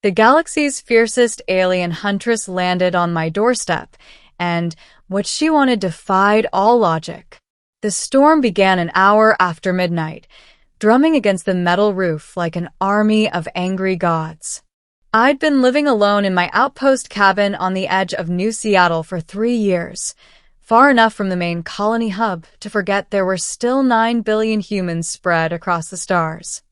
The galaxy's fiercest alien Huntress landed on my doorstep, and what she wanted defied all logic. The storm began an hour after midnight, drumming against the metal roof like an army of angry gods. I'd been living alone in my outpost cabin on the edge of New Seattle for 3 years, far enough from the main colony hub to forget there were still 9 billion humans spread across the stars.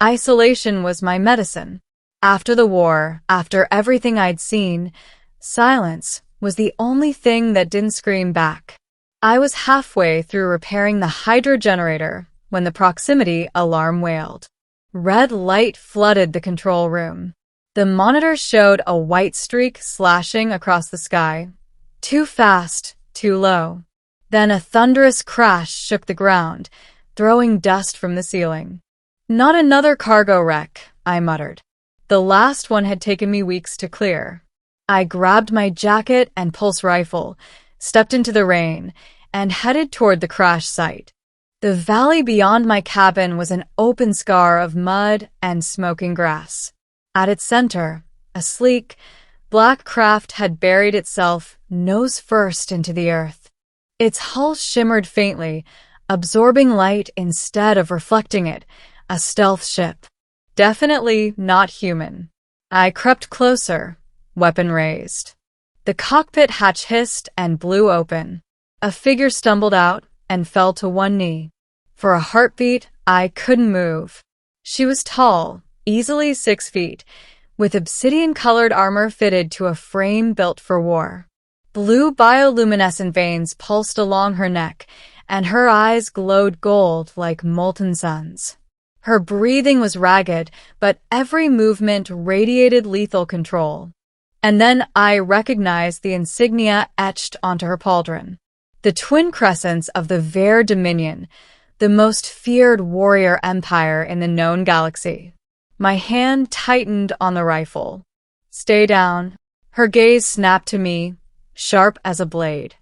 Isolation was my medicine. After the war, after everything I'd seen, silence was the only thing that didn't scream back. I was halfway through repairing the hydro generator when the proximity alarm wailed. Red light flooded the control room. The monitor showed a white streak slashing across the sky. Too fast, too low. Then a thunderous crash shook the ground, throwing dust from the ceiling. "Not another cargo wreck," I muttered. The last one had taken me weeks to clear. I grabbed my jacket and pulse rifle, stepped into the rain, and headed toward the crash site. The valley beyond my cabin was an open scar of mud and smoking grass. At its center, a sleek, black craft had buried itself nose first into the earth. Its hull shimmered faintly, absorbing light instead of reflecting it, a stealth ship. Definitely not human. I crept closer, weapon raised. The cockpit hatch hissed and blew open. A figure stumbled out and fell to one knee. For a heartbeat, I couldn't move. She was tall, easily 6 feet, with obsidian-colored armor fitted to a frame built for war. Blue bioluminescent veins pulsed along her neck, and her eyes glowed gold like molten suns. Her breathing was ragged, but every movement radiated lethal control. And then I recognized the insignia etched onto her pauldron. The twin crescents of the Ver Dominion, the most feared warrior empire in the known galaxy. My hand tightened on the rifle. "Stay down." Her gaze snapped to me, sharp as a blade.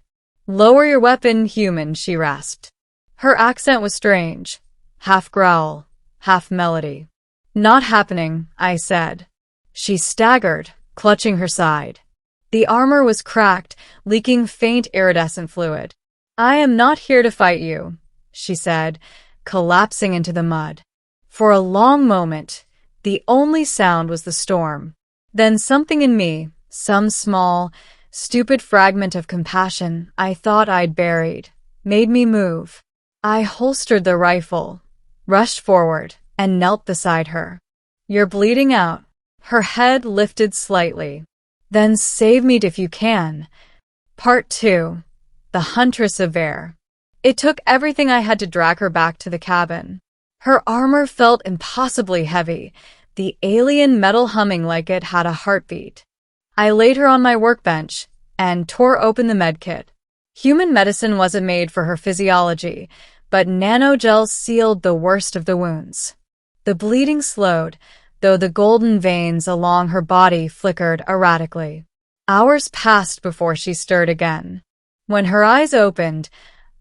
"Lower your weapon, human," she rasped. Her accent was strange, half growl, half melody. "Not happening," I said. She staggered, clutching her side. The armor was cracked, leaking faint iridescent fluid. "I am not here to fight you," she said, collapsing into the mud. For a long moment, the only sound was the storm. Then something in me, some small, stupid fragment of compassion I thought I'd buried, made me move. I holstered the rifle, rushed forward, and knelt beside her. "You're bleeding out." Her head lifted slightly. "Then save me if you can." Part 2. The Huntress of Air. It took everything I had to drag her back to the cabin. Her armor felt impossibly heavy, the alien metal humming like it had a heartbeat. I laid her on my workbench and tore open the medkit. Human medicine wasn't made for her physiology, but nanogels sealed the worst of the wounds. The bleeding slowed, though the golden veins along her body flickered erratically. Hours passed before she stirred again. When her eyes opened,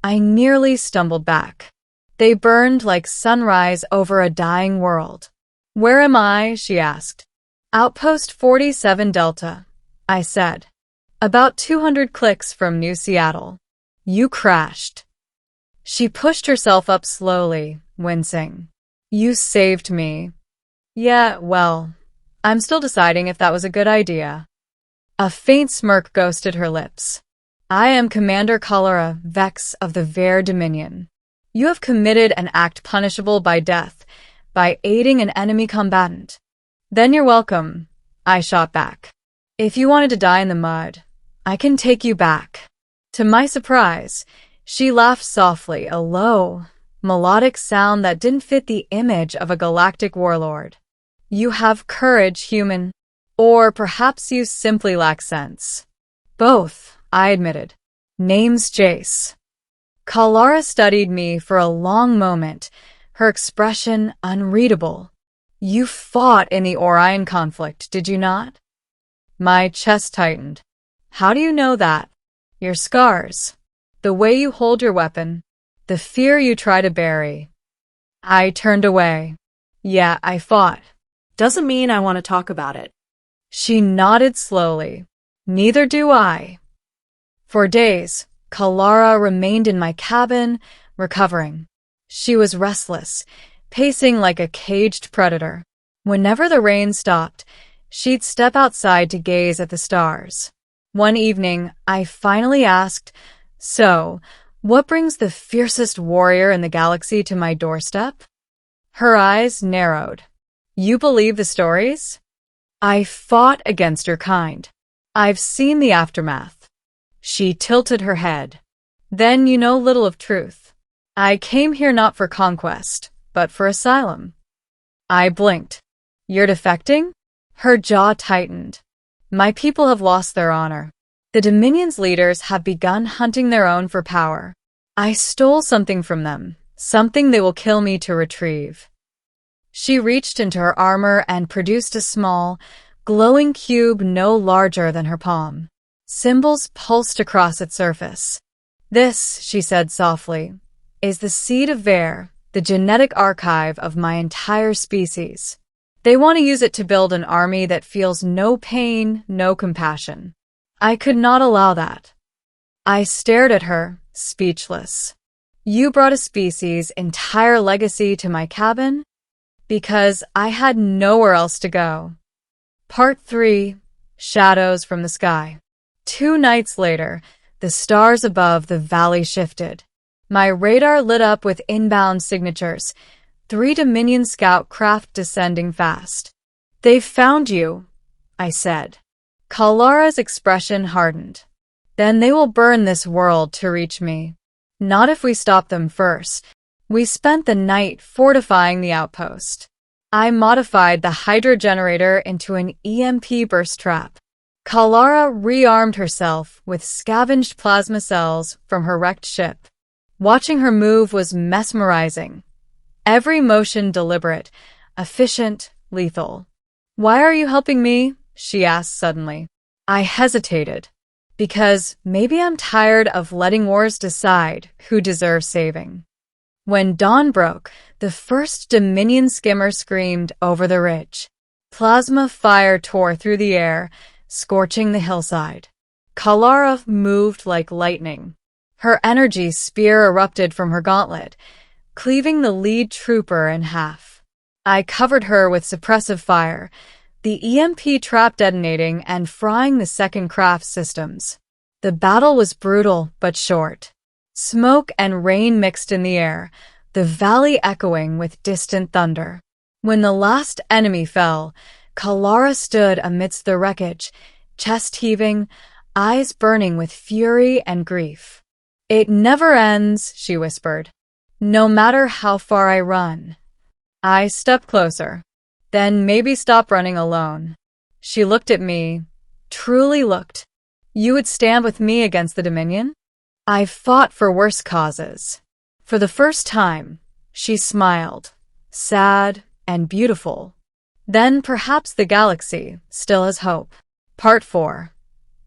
I nearly stumbled back. They burned like sunrise over a dying world. "Where am I?" she asked. "Outpost 47 Delta," I said. "About 200 clicks from New Seattle." "You crashed." She pushed herself up slowly, wincing. "You saved me." "Yeah, well, I'm still deciding if that was a good idea." A faint smirk ghosted her lips. "I am Commander Cholera Vex of the Ver Dominion. You have committed an act punishable by death, by aiding an enemy combatant." "Then you're welcome," I shot back. "If you wanted to die in the mud, I can take you back." To my surprise, she laughed softly, a low, melodic sound that didn't fit the image of a galactic warlord. "You have courage, human. Or perhaps you simply lack sense." "Both," I admitted. "Name's Jace." Kalara studied me for a long moment, her expression unreadable. "You fought in the Orion conflict, did you not?" My chest tightened. "How do you know that?" "Your scars. The way you hold your weapon. The fear you try to bury." I turned away. "Yeah, I fought." Doesn't mean I want to talk about it. She nodded slowly. Neither do I. For days, Kalara remained in my cabin, recovering. She was restless, pacing like a caged predator. Whenever the rain stopped, she'd step outside to gaze at the stars. One evening, I finally asked, "So, what brings the fiercest warrior in the galaxy to my doorstep?" Her eyes narrowed. "You believe the stories?" "I fought against your kind. I've seen the aftermath." She tilted her head. "Then you know little of truth. I came here not for conquest, but for asylum." I blinked. "You're defecting?" Her jaw tightened. "My people have lost their honor. The Dominion's leaders have begun hunting their own for power. I stole something from them, something they will kill me to retrieve." She reached into her armor and produced a small, glowing cube no larger than her palm. Symbols pulsed across its surface. "This," she said softly, "is the seed of Ver, the genetic archive of my entire species. They want to use it to build an army that feels no pain, no compassion. I could not allow that." I stared at her, speechless. "You brought a species' entire legacy to my cabin?" "Because I had nowhere else to go." Part 3. Shadows from the Sky. 2 nights later, the stars above the valley shifted. My radar lit up with inbound signatures, 3 Dominion scout craft descending fast. "They've found you," I said. Kalara's expression hardened. "Then they will burn this world to reach me. Not if we stop them first." We spent the night fortifying the outpost. I modified the hydro generator into an EMP burst trap. Kalara rearmed herself with scavenged plasma cells from her wrecked ship. Watching her move was mesmerizing. Every motion deliberate, efficient, lethal. "Why are you helping me?" she asked suddenly. I hesitated. "Because maybe I'm tired of letting wars decide who deserves saving." When dawn broke, the first Dominion skimmer screamed over the ridge. Plasma fire tore through the air, scorching the hillside. Kalara moved like lightning. Her energy spear erupted from her gauntlet, cleaving the lead trooper in half. I covered her with suppressive fire, the EMP trap detonating and frying the second craft systems. The battle was brutal but short. Smoke and rain mixed in the air, the valley echoing with distant thunder. When the last enemy fell, Kalara stood amidst the wreckage, chest heaving, eyes burning with fury and grief. "It never ends," she whispered. "No matter how far I run." I stepped closer. "Then maybe stop running alone." She looked at me, truly looked. "You would stand with me against the Dominion?" "I've fought for worse causes." For the first time, she smiled, sad and beautiful. "Then perhaps the galaxy still has hope." Part 4.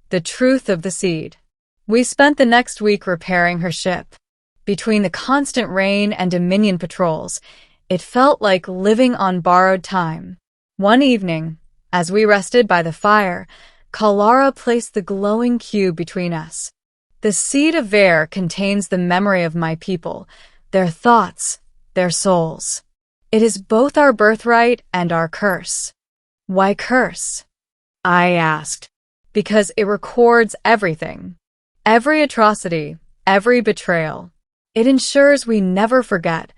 The Truth of the Seed. We spent the next week repairing her ship. Between the constant rain and Dominion patrols, it felt like living on borrowed time. One evening, as we rested by the fire, Kalara placed the glowing cube between us. "The seed of Ver contains the memory of my people, their thoughts, their souls. It is both our birthright and our curse." "Why curse?" I asked. "Because it records everything. Every atrocity, every betrayal. It ensures we never forget,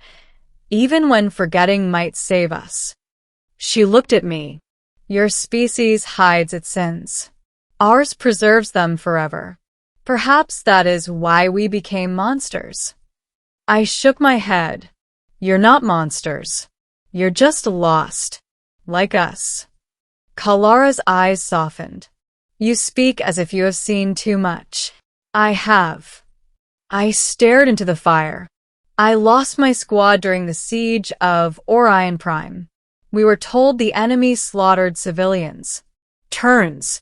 even when forgetting might save us." She looked at me. "Your species hides its sins. Ours preserves them forever. Perhaps that is why we became monsters." I shook my head. "You're not monsters. You're just lost. Like us." Kalara's eyes softened. "You speak as if you have seen too much." "I have." I stared into the fire. "I lost my squad during the siege of Orion Prime. We were told the enemy slaughtered civilians. Turns.